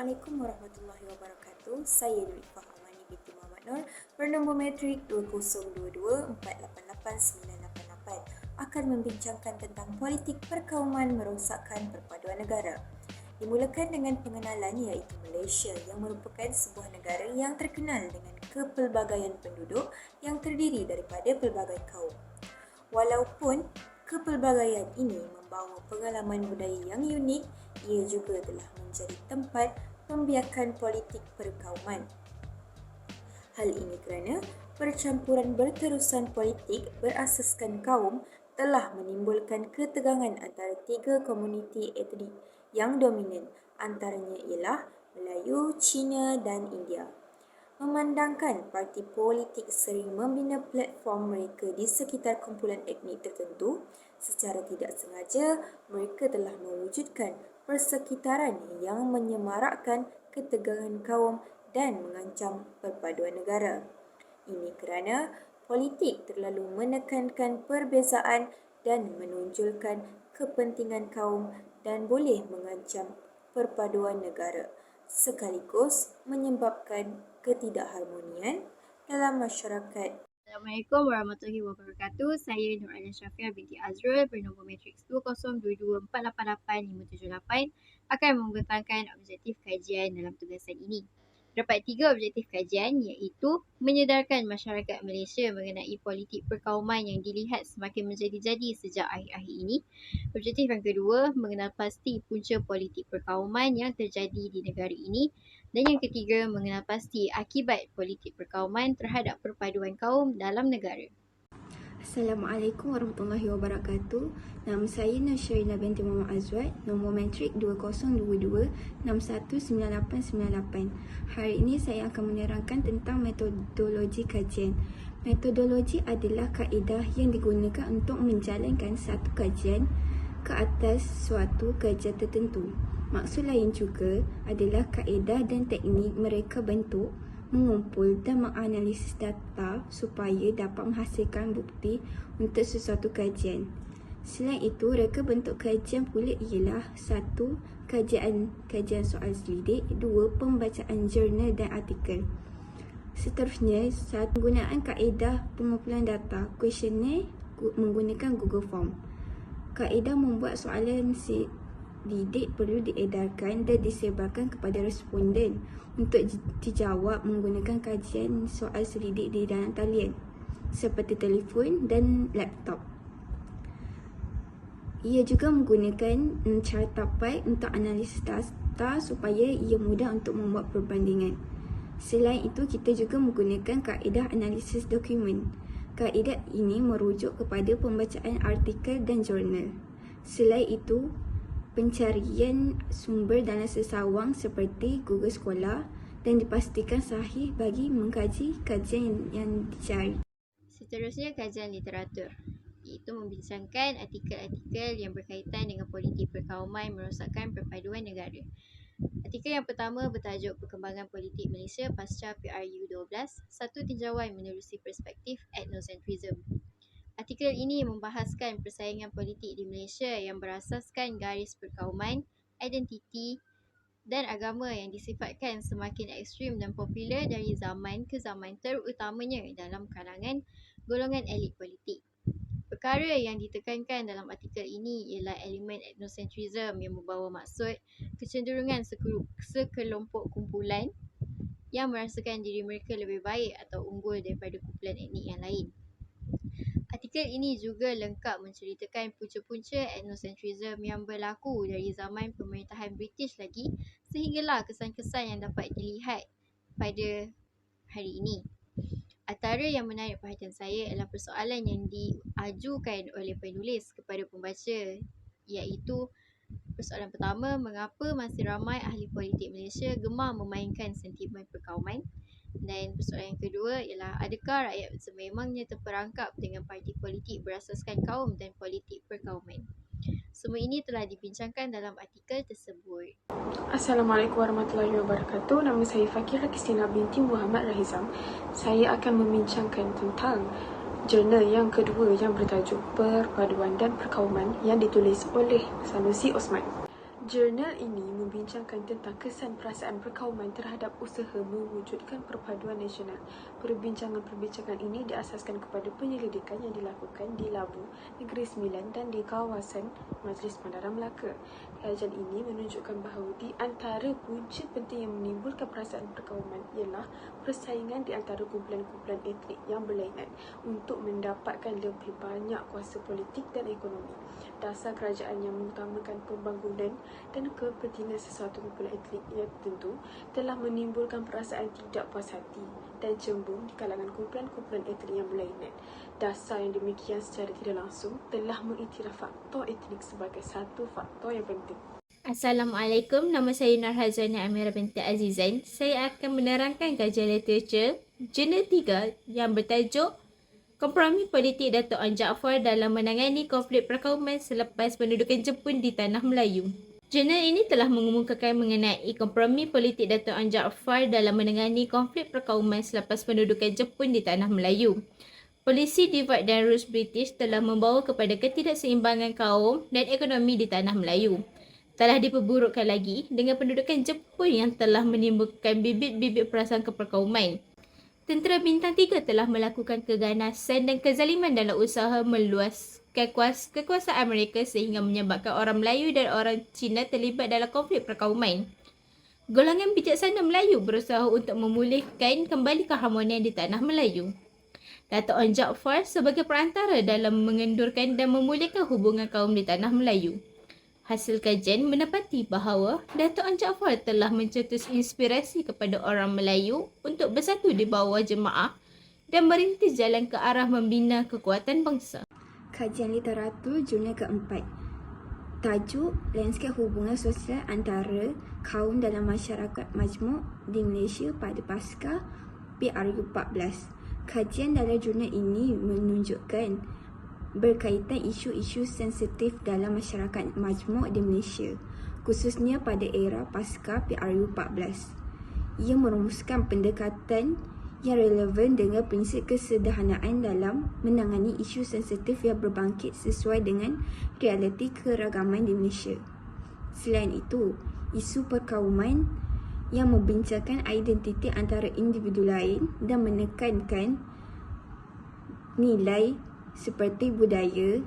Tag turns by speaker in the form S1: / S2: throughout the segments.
S1: Assalamualaikum warahmatullahi wabarakatuh. Saya Dwi Fahamani binti Muhammad Nur bernombor metrik 2022488988 akan membincangkan tentang politik perkauman merosakkan perpaduan negara. Dimulakan dengan pengenalan iaitu Malaysia yang merupakan sebuah negara yang terkenal dengan kepelbagaian penduduk yang terdiri daripada pelbagai kaum. Walaupun kepelbagaian ini membawa pengalaman budaya yang unik, ia juga telah menjadi tempat pembiakan politik perkauman. Hal ini kerana percampuran berterusan politik berasaskan kaum telah menimbulkan ketegangan antara tiga komuniti etnik yang dominan, antaranya ialah Melayu, Cina dan India. Memandangkan parti politik sering membina platform mereka di sekitar kumpulan etnik tertentu, secara tidak sengaja mereka telah mewujudkan persekitaran yang menyemarakkan ketegangan kaum dan mengancam perpaduan negara. Ini kerana politik terlalu menekankan perbezaan dan menonjolkan kepentingan kaum dan boleh mengancam perpaduan negara, sekaligus menyebabkan ketidakharmonian dalam masyarakat.
S2: Assalamualaikum warahmatullahi wabarakatuh. Saya Nur Alia Syafiah binti Azrul bernombor matriks 2022488578 akan membentangkan objektif kajian dalam tugasan ini. Terdapat 3 objektif kajian iaitu menyedarkan masyarakat Malaysia mengenai politik perkauman yang dilihat semakin menjadi-jadi sejak akhir-akhir ini. Objektif yang kedua, mengenal pasti punca politik perkauman yang terjadi di negara ini. Dan yang ketiga, mengenal pasti akibat politik perkauman terhadap perpaduan kaum dalam negara.
S3: Assalamualaikum warahmatullahi wabarakatuh. Nama saya Nashrina binti Muhammad Azwat, nombor metrik 2022619898. Hari ini saya akan menerangkan tentang metodologi kajian. Metodologi adalah kaedah yang digunakan untuk menjalankan satu kajian ke atas suatu kerja tertentu. Maksud lain juga adalah kaedah dan teknik mereka bentuk, mengumpul dan menganalisis data supaya dapat menghasilkan bukti untuk sesuatu kajian. Selain itu, reka bentuk kajian pula ialah 1. Kajian soal selidik, 2. Pembacaan jurnal dan artikel. Seterusnya, 1. Penggunaan kaedah pengumpulan data, kuesioner menggunakan Google Form. Kaedah membuat soalan didik perlu diedarkan dan disebarkan kepada responden untuk dijawab menggunakan kajian soal selidik di dalam talian seperti telefon dan laptop. Ia juga menggunakan cara tapai untuk analisis data supaya ia mudah untuk membuat perbandingan. Selain itu, kita juga menggunakan kaedah analisis dokumen. Kaedah ini merujuk kepada pembacaan artikel dan jurnal. Selain itu, pencarian sumber dalam sesawang seperti Google Scholar dan dipastikan sahih bagi mengkaji kajian yang dicari.
S2: Seterusnya, kajian literatur, iaitu membincangkan artikel-artikel yang berkaitan dengan politik perkauman merosakkan perpaduan negara. Artikel yang pertama bertajuk Perkembangan Politik Malaysia Pasca PRU 12, satu tinjauan menerusi perspektif ethnocentrism. Artikel ini membahaskan persaingan politik di Malaysia yang berasaskan garis perkauman, identiti dan agama yang disifatkan semakin ekstrim dan popular dari zaman ke zaman, terutamanya dalam kalangan golongan elit politik. Perkara yang ditekankan dalam artikel ini ialah elemen ethnocentrism yang membawa maksud kecenderungan sekelompok kumpulan yang merasakan diri mereka lebih baik atau unggul daripada kumpulan etnik yang lain. Artikel ini juga lengkap menceritakan punca-punca ethnocentrism yang berlaku dari zaman pemerintahan British lagi sehinggalah kesan-kesan yang dapat dilihat pada hari ini. Antara yang menarik perhatian saya adalah persoalan yang diajukan oleh penulis kepada pembaca, iaitu persoalan pertama, mengapa masih ramai ahli politik Malaysia gemar memainkan sentimen perkauman? Dan persoalan yang kedua ialah, adakah rakyat sememangnya terperangkap dengan parti politik berasaskan kaum dan politik perkauman? Semua ini telah dibincangkan dalam artikel tersebut.
S4: Assalamualaikum warahmatullahi wabarakatuh. Nama saya Fakirah Kristina binti Muhammad Rahizam. Saya akan membincangkan tentang jurnal yang kedua yang bertajuk Perpaduan dan Perkauman yang ditulis oleh Sanusi Osman. Jurnal ini membincangkan tentang kesan perasaan perkauman terhadap usaha mewujudkan perpaduan nasional. Perbincangan ini diasaskan kepada penyelidikan yang dilakukan di Labu, Negeri Sembilan dan di kawasan Majlis Bandaran Melaka. Kajian ini menunjukkan bahawa di antara punca penting yang menimbulkan perasaan perkauman ialah persaingan di antara kumpulan-kumpulan etnik yang berlainan untuk mendapatkan lebih banyak kuasa politik dan ekonomi. Dasar kerajaan yang mengutamakan pembangunan dan kepentingan sesuatu kumpulan etnik yang tertentu telah menimbulkan perasaan tidak puas hati dan cemburu di kalangan kumpulan-kumpulan etnik yang berlainan. Dasar yang demikian secara tidak langsung telah mengiktiraf faktor etnik sebagai satu faktor yang penting.
S2: Assalamualaikum, nama saya Nurhazana Amira binti Azizain. Saya akan menerangkan kajian literature Jurnal 3 yang bertajuk Kompromi Politik Dato' An Jaafar dalam menangani konflik perkauman selepas pendudukan Jepun di Tanah Melayu. Jurnal ini telah mengemukakan mengenai kompromi politik Dato' An Jaafar dalam menangani konflik perkauman selepas pendudukan Jepun di Tanah Melayu. Polisi divide dan rule British telah membawa kepada ketidakseimbangan kaum dan ekonomi di Tanah Melayu. Telah diperburukkan lagi dengan pendudukan Jepun yang telah menimbulkan bibit-bibit prasangka perkauman. Tentera Bintang 3 telah melakukan keganasan dan kezaliman dalam usaha meluaskan kekuasaan mereka sehingga menyebabkan orang Melayu dan orang Cina terlibat dalam konflik perkauman. Golongan bijaksana Melayu berusaha untuk memulihkan kembali keharmonian di Tanah Melayu. Dato' An Jaafar sebagai perantara dalam mengendurkan dan memulihkan hubungan kaum di Tanah Melayu. Hasil kajian mendapati bahawa Dato' An Jaafar telah mencetus inspirasi kepada orang Melayu untuk bersatu di bawah jemaah dan merintis jalan ke arah membina kekuatan bangsa.
S3: Kajian literatur jurnal keempat. Tajuk Lanskap Hubungan Sosial Antara Kaum dalam Masyarakat Majmuk di Malaysia pada Pasca PRU 14. Kajian dalam jurnal ini menunjukkan berkaitan isu-isu sensitif dalam masyarakat majmuk di Malaysia, khususnya pada era pasca PRU 14. Ia merumuskan pendekatan yang relevan dengan prinsip kesederhanaan dalam menangani isu sensitif yang berbangkit sesuai dengan realiti keragaman di Malaysia. Selain itu, isu perkauman yang membincangkan identiti antara individu lain dan menekankan nilai seperti budaya,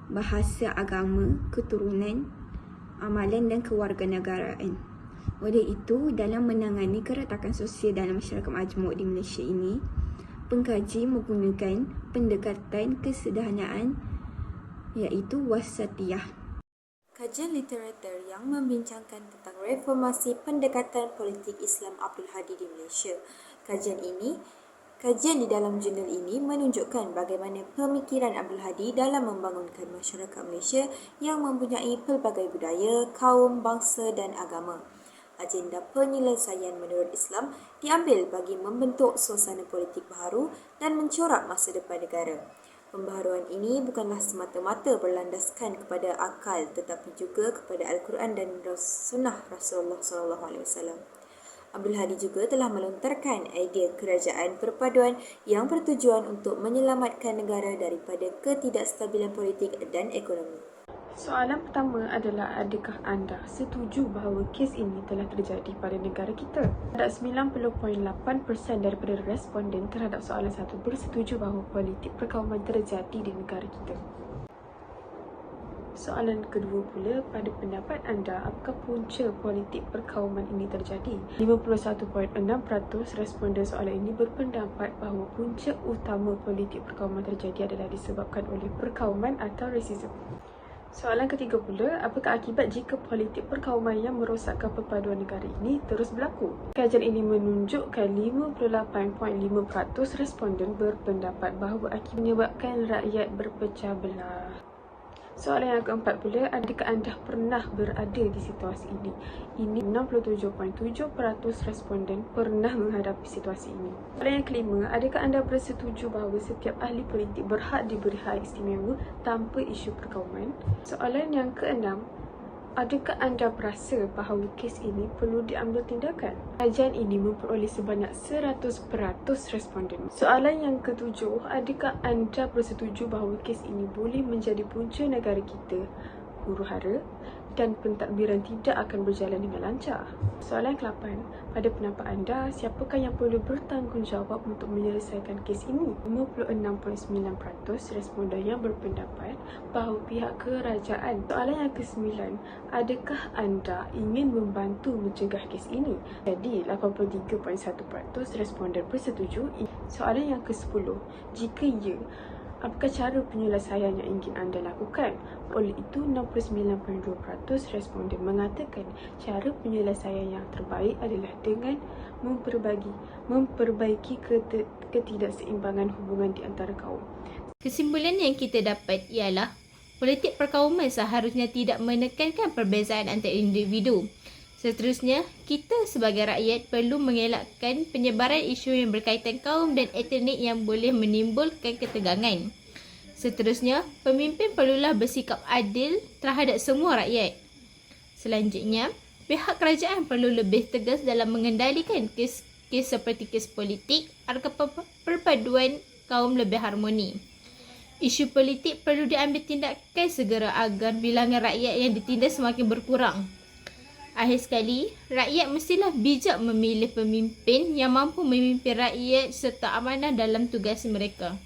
S3: bahasa, agama, keturunan, amalan dan kewarganegaraan. Oleh itu, dalam menangani keretakan sosial dalam masyarakat majmuk di Malaysia ini, pengkaji menggunakan pendekatan kesederhanaan iaitu wasatiyah.
S1: Kajian literatur yang membincangkan tentang reformasi pendekatan politik Islam Abdul Hadi di Malaysia. Kajian di dalam jurnal ini menunjukkan bagaimana pemikiran Abdul Hadi dalam membangunkan masyarakat Malaysia yang mempunyai pelbagai budaya, kaum, bangsa dan agama. Agenda penyelesaian menurut Islam diambil bagi membentuk suasana politik baharu dan mencorak masa depan negara. Pembaharuan ini bukanlah semata-mata berlandaskan kepada akal tetapi juga kepada Al-Quran dan Sunnah Rasulullah SAW. Abdul Hadi juga telah melontarkan idea kerajaan perpaduan yang bertujuan untuk menyelamatkan negara daripada ketidakstabilan politik dan ekonomi.
S4: Soalan pertama adalah adakah anda setuju bahawa kes ini telah terjadi pada negara kita? Ada 90.8% daripada responden terhadap soalan satu bersetuju bahawa politik perkauman terjadi di negara kita. Soalan kedua pula, pada pendapat anda, apakah punca politik perkauman ini terjadi? 51.6% responden soalan ini berpendapat bahawa punca utama politik perkauman terjadi adalah disebabkan oleh perkauman atau rasisme. Soalan ketiga pula, apakah akibat jika politik perkauman yang merosakkan perpaduan negara ini terus berlaku? Kajian ini menunjukkan 58.5% responden berpendapat bahawa akibat menyebabkan rakyat berpecah belah. Soalan yang keempat pula, adakah anda pernah berada di situasi ini? Ini 67.7% responden pernah menghadapi situasi ini. Soalan yang kelima, adakah anda bersetuju bahawa setiap ahli politik berhak diberi hak istimewa tanpa isu perkauman? Soalan yang keenam, adakah anda berasa bahawa kes ini perlu diambil tindakan? Kajian ini memperoleh sebanyak 100% responden. Soalan yang ketujuh, adakah anda bersetuju bahawa kes ini boleh menjadi punca negara kita huru-hara? dan pentadbiran tidak akan berjalan dengan lancar. Soalan ke-8. Pada pendapat anda, siapakah yang perlu bertanggungjawab untuk menyelesaikan kes ini? 56.9% responden yang berpendapat bahawa pihak kerajaan. Soalan yang ke-9. Adakah anda ingin membantu mencegah kes ini? Jadi, 83.1% responden bersetuju. Soalan yang ke-10. Jika ya, apakah cara penyelesaian yang ingin anda lakukan? Oleh itu, 69.2% responden mengatakan cara penyelesaian yang terbaik adalah dengan memperbaiki ketidakseimbangan hubungan di antara kaum.
S2: Kesimpulan yang kita dapat ialah politik perkauman seharusnya tidak menekankan perbezaan antara individu. Seterusnya, kita sebagai rakyat perlu mengelakkan penyebaran isu yang berkaitan kaum dan etnik yang boleh menimbulkan ketegangan. Seterusnya, pemimpin perlulah bersikap adil terhadap semua rakyat. Selanjutnya, pihak kerajaan perlu lebih tegas dalam mengendalikan kes seperti kes politik agar perpaduan kaum lebih harmoni. Isu politik perlu diambil tindakan segera agar bilangan rakyat yang ditindas semakin berkurang. Akhir sekali, rakyat mestilah bijak memilih pemimpin yang mampu memimpin rakyat serta amanah dalam tugas mereka.